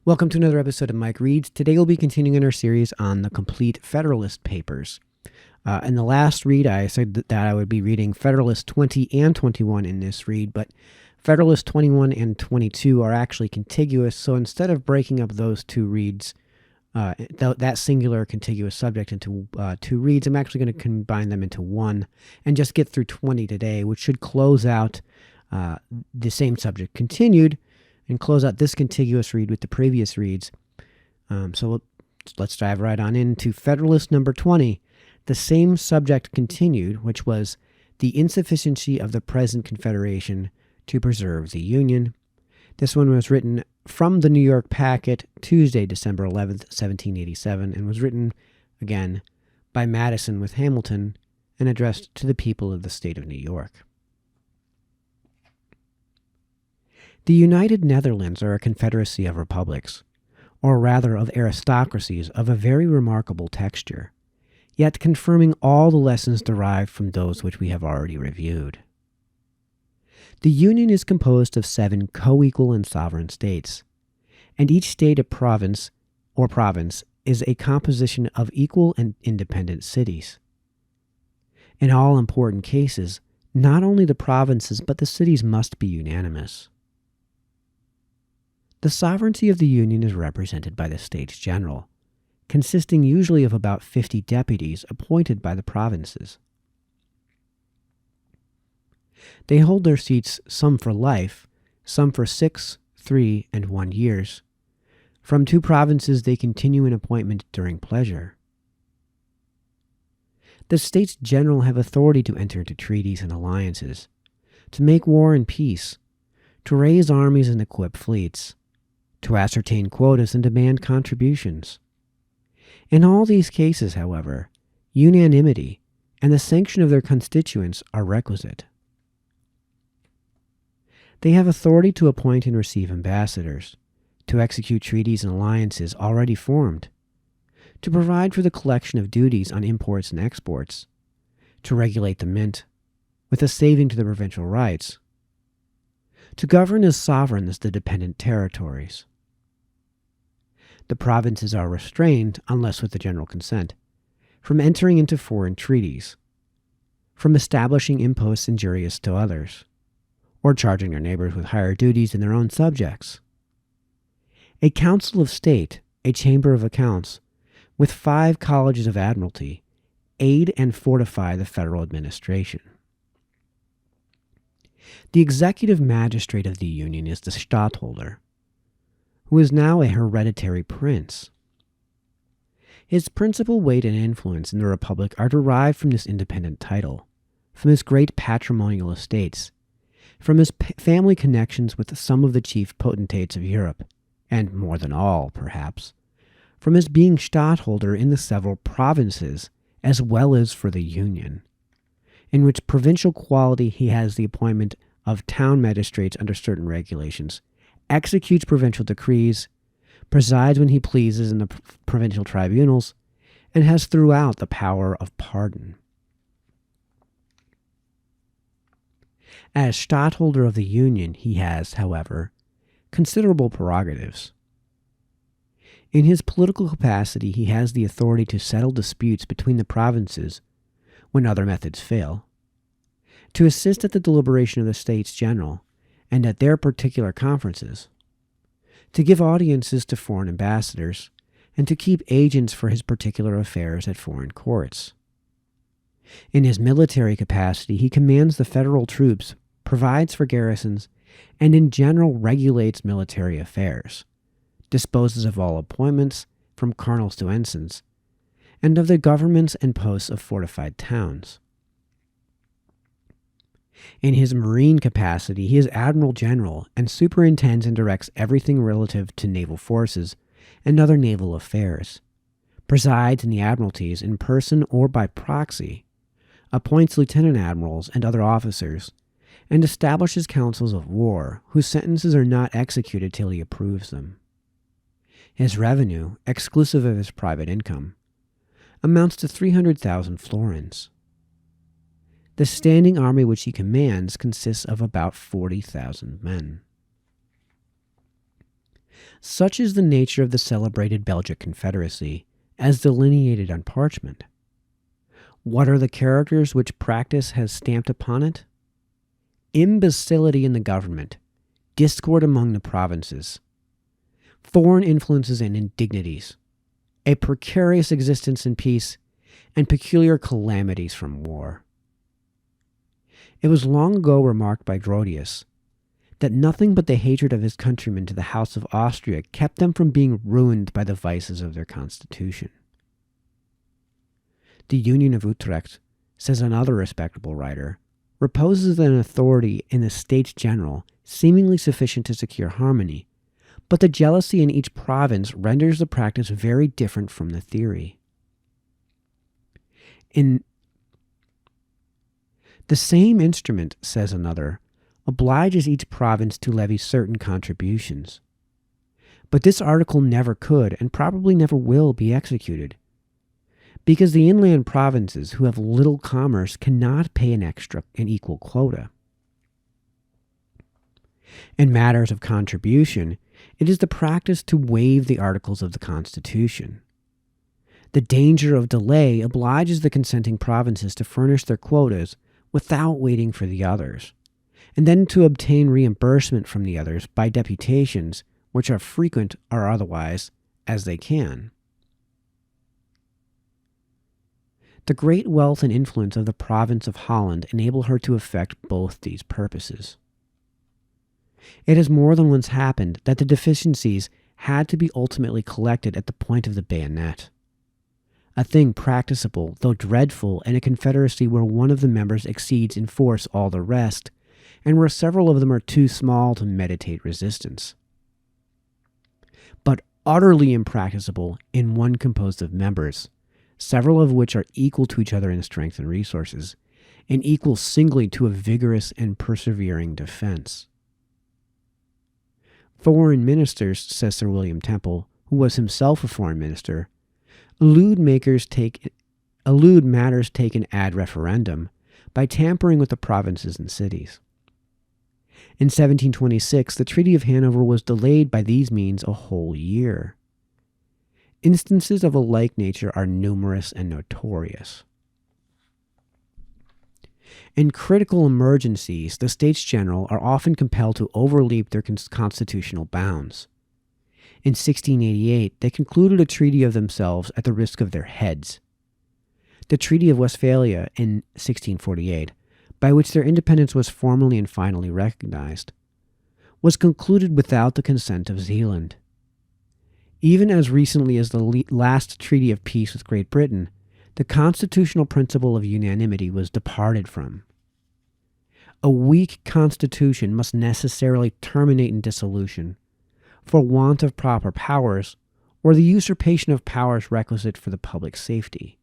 Welcome to another episode of Mike Reads. Today we'll be continuing in our series on the complete Federalist Papers. In the last read, I said that I would be reading Federalist 20 and 21 in this read, but Federalist 21 and 22 are actually contiguous, so instead of breaking up those two reads, that singular contiguous subject into two reads, I'm actually going to combine them into one and just get through 20 today, which should close out the same subject continued and close out this contiguous read with the previous reads. So let's dive right on into Federalist number 20, the same subject continued, which was the insufficiency of the present Confederation to preserve the Union. This one was written from the New York Packet, Tuesday, December 11th, 1787, and was written, again, by Madison with Hamilton and addressed to the people of the state of New York. The United Netherlands are a confederacy of republics, or rather of aristocracies of a very remarkable texture, yet confirming all the lessons derived from those which we have already reviewed. The Union is composed of 7 co-equal and sovereign states, and each state or province is a composition of equal and independent cities. In all important cases, not only the provinces but the cities must be unanimous. The sovereignty of the Union is represented by the States General, consisting usually of about 50 deputies appointed by the provinces. They hold their seats some for life, some for 6, 3, and 1 years. From 2 provinces they continue in appointment during pleasure. The States General have authority to enter into treaties and alliances, to make war and peace, to raise armies and equip fleets, to ascertain quotas and demand contributions. In all these cases, however, unanimity and the sanction of their constituents are requisite. They have authority to appoint and receive ambassadors, to execute treaties and alliances already formed, to provide for the collection of duties on imports and exports, to regulate the mint, with a saving to the provincial rights, to govern as sovereign as the dependent territories. The provinces are restrained, unless with the general consent, from entering into foreign treaties, from establishing imposts injurious to others, or charging their neighbors with higher duties than their own subjects. A council of state, a chamber of accounts, with 5 colleges of admiralty, aid and fortify the federal administration. The executive magistrate of the Union is the Stadtholder, who is now a hereditary prince. His principal weight and influence in the Republic are derived from this independent title, from his great patrimonial estates, from his family connections with some of the chief potentates of Europe, and more than all, perhaps, from his being Stadtholder in the several provinces, as well as for the Union, in which provincial quality he has the appointment of town magistrates under certain regulations, executes provincial decrees, presides when he pleases in the provincial tribunals, and has throughout the power of pardon. As Stadtholder of the Union, he has, however, considerable prerogatives. In his political capacity, he has the authority to settle disputes between the provinces when other methods fail, to assist at the deliberation of the States General and at their particular conferences, to give audiences to foreign ambassadors, and to keep agents for his particular affairs at foreign courts. In his military capacity, he commands the federal troops, provides for garrisons, and in general regulates military affairs, disposes of all appointments, from colonels to ensigns, and of the governments and posts of fortified towns. In his marine capacity, he is Admiral General and superintends and directs everything relative to naval forces and other naval affairs, presides in the admiralties in person or by proxy, appoints lieutenant admirals and other officers, and establishes councils of war whose sentences are not executed till he approves them. His revenue, exclusive of his private income, amounts to 300,000 florins. The standing army which he commands consists of about 40,000 men. Such is the nature of the celebrated Belgic Confederacy, as delineated on parchment. What are the characters which practice has stamped upon it? Imbecility in the government, discord among the provinces, foreign influences and indignities, a precarious existence in peace, and peculiar calamities from war. It was long ago remarked by Grotius that nothing but the hatred of his countrymen to the House of Austria kept them from being ruined by the vices of their constitution. The Union of Utrecht, says another respectable writer, reposes an authority in the States General seemingly sufficient to secure harmony, but the jealousy in each province renders the practice very different from the theory. In the same instrument, says another, obliges each province to levy certain contributions. But this article never could, and probably never will, be executed, because the inland provinces who have little commerce cannot pay an equal quota. In matters of contribution, it is the practice to waive the articles of the Constitution. The danger of delay obliges the consenting provinces to furnish their quotas without waiting for the others, and then to obtain reimbursement from the others by deputations, which are frequent or otherwise, as they can. The great wealth and influence of the province of Holland enable her to effect both these purposes. It has more than once happened that the deficiencies had to be ultimately collected at the point of the bayonet, a thing practicable, though dreadful, in a confederacy where one of the members exceeds in force all the rest, and where several of them are too small to meditate resistance. But utterly impracticable in one composed of members, several of which are equal to each other in strength and resources, and equal singly to a vigorous and persevering defense. Foreign ministers, says Sir William Temple, who was himself a foreign minister, elude matters taken ad referendum by tampering with the provinces and cities. In 1726, the Treaty of Hanover was delayed by these means a whole year. Instances of a like nature are numerous and notorious. In critical emergencies, the States General are often compelled to overleap their constitutional bounds. In 1688, they concluded a treaty of themselves at the risk of their heads. The Treaty of Westphalia in 1648, by which their independence was formally and finally recognized, was concluded without the consent of Zeeland. Even as recently as the last treaty of peace with Great Britain, the constitutional principle of unanimity was departed from. A weak constitution must necessarily terminate in dissolution, for want of proper powers, or the usurpation of powers requisite for the public safety.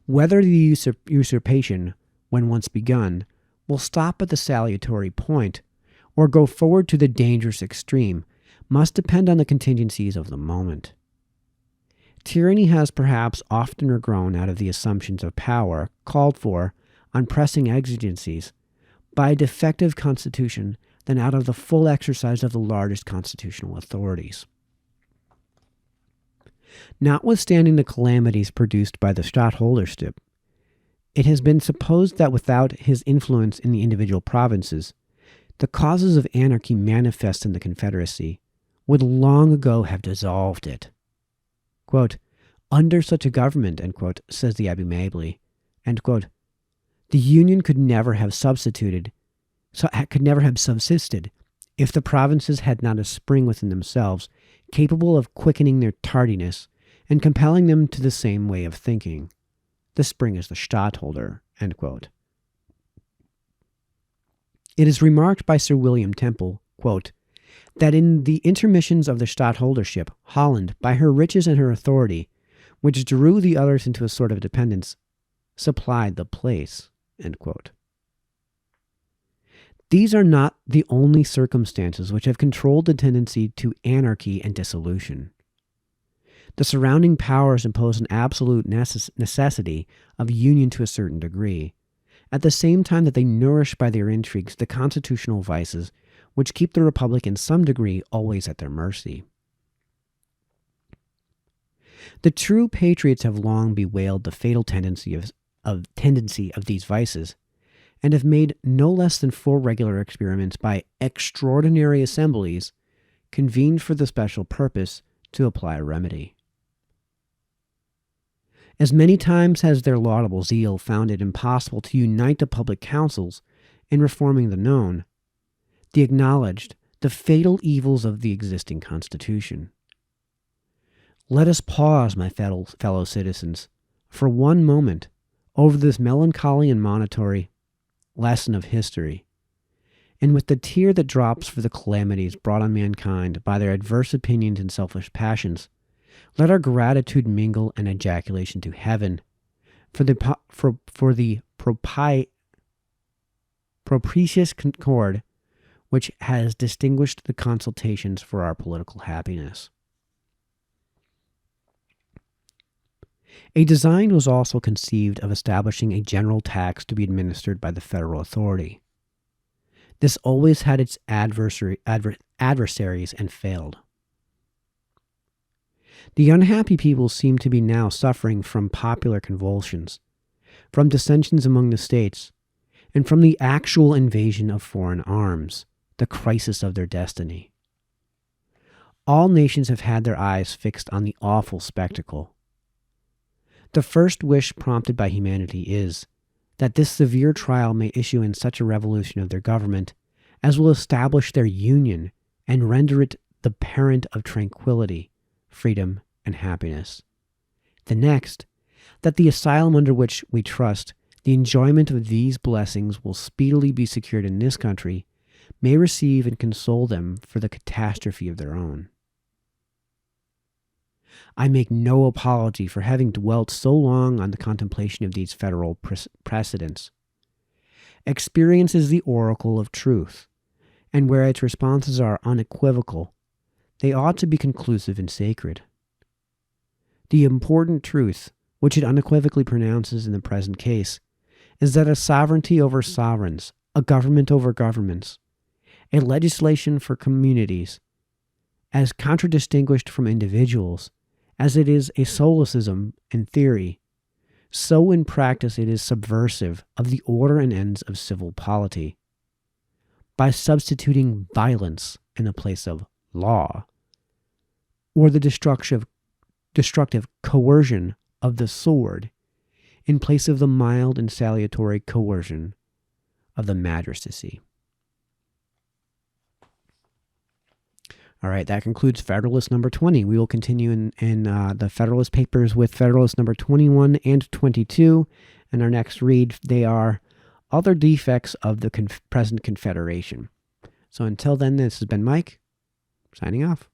Whether the usurpation, when once begun, will stop at the salutary point, or go forward to the dangerous extreme, must depend on the contingencies of the moment. Tyranny has perhaps oftener grown out of the assumptions of power called for, on pressing exigencies, by a defective constitution than out of the full exercise of the largest constitutional authorities. Notwithstanding the calamities produced by the Stadtholdership, it has been supposed that without his influence in the individual provinces, the causes of anarchy manifest in the Confederacy would long ago have dissolved it. Quote, "Under such a government," end quote, says the Abbé Mabley, end quote, "the Union could never have subsisted if the provinces had not a spring within themselves capable of quickening their tardiness and compelling them to the same way of thinking. The spring is the Stadtholder," end quote. It is remarked by Sir William Temple, quote, "that in the intermissions of the Stadtholdership, Holland, by her riches and her authority, which drew the others into a sort of dependence, supplied the place," end quote. These are not the only circumstances which have controlled the tendency to anarchy and dissolution. The surrounding powers impose an absolute necessity of union to a certain degree, at the same time that they nourish by their intrigues the constitutional vices which keep the Republic in some degree always at their mercy. The true patriots have long bewailed the fatal tendency of these vices, and have made no less than 4 regular experiments by extraordinary assemblies convened for the special purpose to apply a remedy. As many times has their laudable zeal found it impossible to unite the public councils in reforming the known, the acknowledged, the fatal evils of the existing Constitution. Let us pause, my fellow citizens, for one moment over this melancholy and monitory lesson of history, and with the tear that drops for the calamities brought on mankind by their adverse opinions and selfish passions, let our gratitude mingle an ejaculation to heaven for the propitious concord which has distinguished the consultations for our political happiness. A design was also conceived of establishing a general tax to be administered by the federal authority. This always had its adversaries and failed. The unhappy people seem to be now suffering from popular convulsions, from dissensions among the states, and from the actual invasion of foreign arms, the crisis of their destiny. All nations have had their eyes fixed on the awful spectacle. The first wish prompted by humanity is that this severe trial may issue in such a revolution of their government as will establish their union and render it the parent of tranquility, freedom, and happiness. The next, that the asylum under which we trust the enjoyment of these blessings will speedily be secured in this country may receive and console them for the catastrophe of their own. I make no apology for having dwelt so long on the contemplation of these federal precedents. Experience is the oracle of truth, and where its responses are unequivocal, they ought to be conclusive and sacred. The important truth, which it unequivocally pronounces in the present case, is that a sovereignty over sovereigns, a government over governments, a legislation for communities, as contradistinguished from individuals, as it is a solecism in theory, so in practice it is subversive of the order and ends of civil polity. By substituting violence in the place of law, or the destructive coercion of the sword in place of the mild and salutary coercion of the magistracy. All right, that concludes Federalist number 20. We will continue in the Federalist Papers with Federalist number 21 and 22. In our next read, they are Other Defects of the Present Confederation. So until then, this has been Mike, signing off.